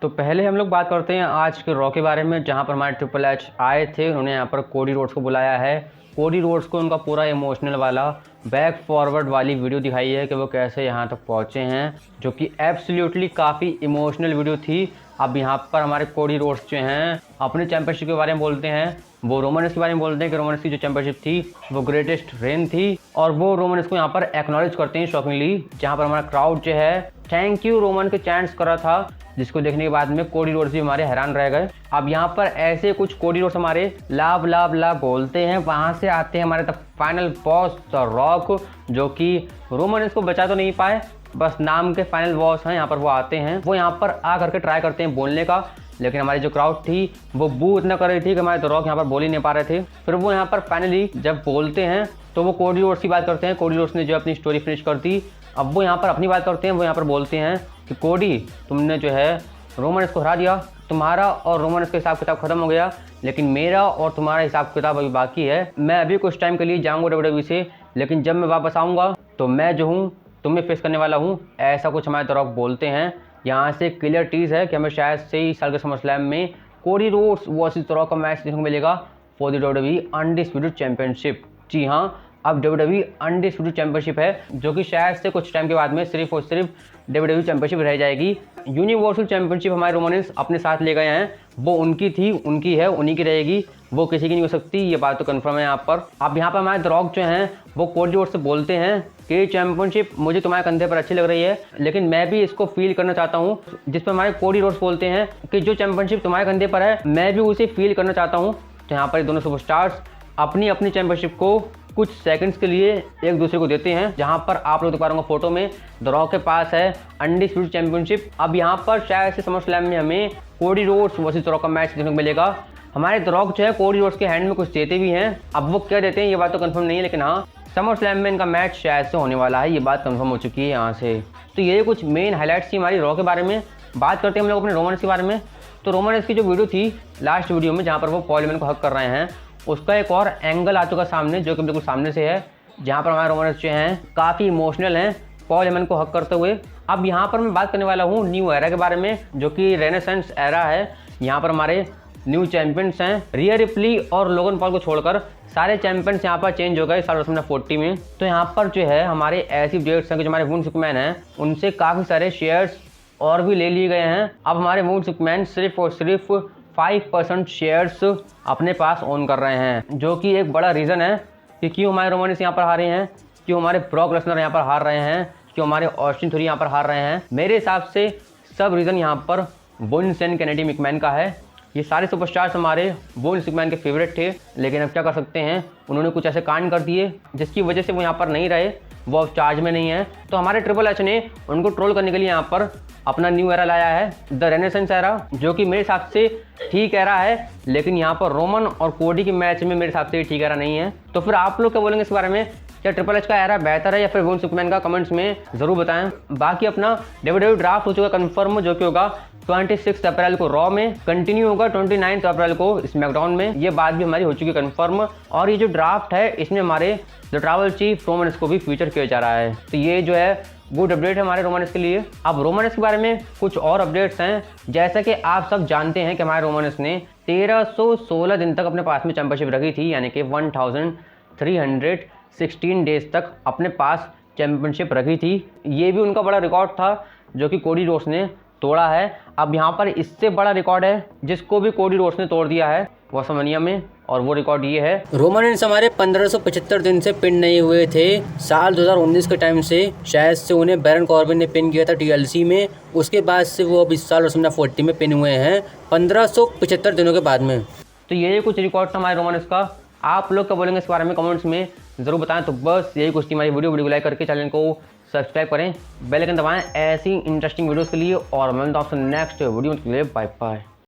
तो पहले हम लोग बात करते हैं आज के रॉ के बारे में, जहां पर हमारे ट्रिपल एच आए थे। उन्होंने यहाँ पर कोडी रोड्स को बुलाया है। कोडी रोड्स को उनका पूरा इमोशनल वाला बैक फॉरवर्ड वाली वीडियो दिखाई है कि वो कैसे यहाँ तक पहुँचे हैं, जो कि एब्सोल्युटली काफ़ी इमोशनल वीडियो थी। अब यहाँ पर हमारे कोडी रोड्स जो हैं अपने चैंपियनशिप के बारे में बोलते हैं, वो रोमन रेंस के बारे में बोलते हैं कि रोमन रेंस की जो चैंपियनशिप थी वो ग्रेटेस्ट रेन थी, और वो रोमन रेंस को यहाँ पर एक्नॉलेज करते हैं शॉकिंगली, जहाँ पर हमारा क्राउड जो है थैंक यू रोमन के चैंट्स कर रहा था, जिसको देखने के बाद में कोडी रोड्स भी हमारे हैरान रह गए। अब यहाँ पर ऐसे कुछ कोडी रोड्स हमारे लाभ लाभ लाभ बोलते हैं, वहाँ से आते हैं हमारे तक फाइनल बॉस द रॉक, जो कि रोमन रेंस को बचा तो नहीं पाए, बस नाम के फाइनल बॉस हैं। यहाँ पर वो आते हैं, वो यहाँ पर आ करके ट्राई करते हैं बोलने का, लेकिन हमारी जो क्राउड थी वो बू इतना कर रही थी कि हमारे द रॉक यहाँ पर बोल ही नहीं पा रहे थे। फिर वो यहाँ पर फाइनली जब बोलते हैं तो वो कोडी रोड्स की बात करते हैं। कोडी रोड्स ने जो अपनी स्टोरी फिनिश कर दी, अब वो यहाँ पर अपनी बात करते हैं। वो यहाँ पर बोलते हैं कि कोडी, तुमने जो है रोमन रेंस को हरा दिया, तुम्हारा और रोमन रेंस का हिसाब किताब खत्म हो गया, लेकिन मेरा और तुम्हारा हिसाब किताब अभी बाकी है। मैं अभी कुछ टाइम के लिए जाऊँगा डब्ल्यूडब्ल्यूई से, लेकिन जब मैं वापस आऊँगा तो मैं जो हूँ तुम्हें फेस करने वाला हूँ, ऐसा कुछ हमारे द रॉक बोलते हैं। यहाँ से क्लियर टीज है कि हमें शायद से ही साल के समर स्लैम में Cody Rhodes versus the Rock का मैच देखने को मिलेगा for the WWE undisputed championship. जी हाँ, अब डब्ल्यूडब्ल्यूई अनडिस्प्यूटेड चैंपियनशिप है, जो कि शायद से कुछ टाइम के बाद में सिर्फ और सिर्फ डब्ल्यूडब्ल्यूई चैंपियनशिप रह जाएगी। यूनिवर्सल चैंपियनशिप हमारे रोमन रेंस अपने साथ ले गए हैं, वो उनकी थी, उनकी है, उन्हीं की रहेगी, वो किसी की नहीं हो सकती, ये बात तो कंफर्म है यहाँ पर। अब यहाँ पर हमारे द रॉक जो हैं वो कोडी रोड्स से बोलते हैं कि चैंपियनशिप मुझे तुम्हारे कंधे पर अच्छी लग रही है, लेकिन मैं भी इसको फील करना चाहता हूँ। जिस पर हमारे कोडी रोड्स बोलते हैं कि जो चैंपियनशिप तुम्हारे कंधे पर है मैं भी उसे फील करना चाहता हूँ। तो यहाँ पर दोनों सुपरस्टार्स अपनी अपनी चैंपियनशिप को कुछ सेकंड्स के लिए एक दूसरे को देते हैं, जहां पर आप लोग देख पा रहे होंगे फोटो में द रॉक के पास है अनडिस्प्यूटेड चैंपियनशिप। अब यहां पर शायद से समर स्लैम में हमें कोडी रोड्स वर्सेस द रॉक का मैच देखने को मिलेगा। हमारे द रॉक जो है कोडी रोड्स के हैंड में कुछ देते भी हैं, अब वो क्या देते हैं ये बात तो कंफर्म नहीं है, लेकिन हाँ समर स्लैम में इनका मैच शायद से होने वाला है, ये बात कंफर्म हो चुकी है यहाँ से। तो ये कुछ मेन हाईलाइट्स थी हमारी रॉ के बारे में। बात करते हैं हम लोग अपने रोमन रेंस के बारे में। तो रोमन रेंस की जो वीडियो थी लास्ट वीडियो में, जहाँ पर वो पॉल हेमन को हक कर रहे हैं, उसका एक और एंगल आ चुका सामने, जो कि बिल्कुल सामने से है, जहाँ पर हमारे रोमन रेंस जो हैं काफ़ी इमोशनल हैं पॉल हेमन को हक करते हुए। अब यहाँ पर मैं बात करने वाला हूँ न्यू एरा के बारे में, जो कि रेनेसेंस एरा है। यहाँ पर हमारे न्यू चैंपियंस हैं, रिया रिप्ली और लोगन पॉल को छोड़कर सारे चैंपियंस यहाँ पर चेंज हो गए साल 40 में। तो यहाँ पर जो है हमारे ऐसी अपडेट्स हैं कि जो हमारे वुंड सुपरमैन हैं उनसे काफ़ी सारे शेयर्स और भी ले लिए गए हैं। अब हमारे वुंड सुपरमैन सिर्फ और सिर्फ 5% शेयर्स अपने पास ओन कर रहे हैं, जो कि एक बड़ा रीज़न है कि क्यों हमारे रोमन रेंस यहाँ पर हारे हैं, क्यों हमारे ब्रॉक लेसनर यहाँ पर हार रहे हैं, क्यों हमारे ऑस्टिन थ्योरी यहाँ पर हार रहे हैं। मेरे हिसाब से सब रीज़न यहाँ पर वुंड एंड केनेडी मैकमैन का है। ये सारे सुपरस्टार्स हमारे वुंड मैकमैन के फेवरेट थे, लेकिन अब क्या कर सकते हैं, उन्होंने कुछ ऐसे कांड कर दिए जिसकी वजह से वो यहाँ पर नहीं रहे, वो अब चार्ज में नहीं है। तो हमारे ट्रिपल एच ने उनको ट्रोल करने के लिए यहाँ पर अपना न्यू एरा लाया है, द रेनेसेंस एरा, जो कि मेरे हिसाब से ठीक एरा है, लेकिन यहाँ पर रोमन और कोडी के मैच में मेरे हिसाब से ठीक एरा नहीं है। तो फिर आप लोग क्या बोलेंगे इस बारे में, क्या ट्रिपल एच का एरा बेहतर है या फिर वुंड सुपरमैन का, कमेंट्स में ज़रूर बताएं। बाकी अपना डब्ल्यूडब्ल्यूई ड्राफ्ट हो चुका कंफर्म, जो कि होगा 26 अप्रैल को रॉ में, कंटिन्यू होगा 29 अप्रैल को स्मैकडाउन में, ये बात भी हमारी हो चुकी है कंफर्म। और ये जो ड्राफ्ट है इसमें हमारे the travel chief Roman Reigns को भी फीचर किया जा रहा है। तो ये जो है गुड अपडेट है हमारे रोमन रेंस के लिए। अब रोमन रेंस के बारे में कुछ और अपडेट्स हैं, जैसा कि आप सब जानते हैं कि हमारे रोमन रेंस ने 1316 दिन तक अपने पास में चैंपियनशिप रखी थी, यानी कि 1316 डेज तक अपने पास चैंपियनशिप रखी थी। ये भी उनका बड़ा रिकॉर्ड था, जो कि कोडी रोड्स ने तोड़ा है। अब यहाँ पर इससे बड़ा रिकॉर्ड है जिसको भी कोडी रोड्स ने तोड़ दिया है WrestleMania में, और वो रिकॉर्ड ये है। रोमन रेंस हमारे 1575 दिन से पिन नहीं हुए थे साल 2019 के टाइम से, शायद से उन्हें बैरन कॉर्बिन ने पिन किया था TLC में, उसके बाद से वो अब इस साल WrestleMania 40 में पिन हुए हैं 1575 दिनों के बाद में। तो ये कुछ रिकॉर्ड था हमारे रोमन रेंस का। आप लोग क्या बोलेंगे इस बारे में कमेंट्स में ज़रूर बताएं। तो बस यही कुछ थी हमारी वीडियो को लाइक करके चैनल को सब्सक्राइब करें, बेल आइकन दबाएं ऐसी इंटरेस्टिंग वीडियोस के लिए, और मैं मिलता हूं आपसे नेक्स्ट वीडियो के लिए। Bye bye.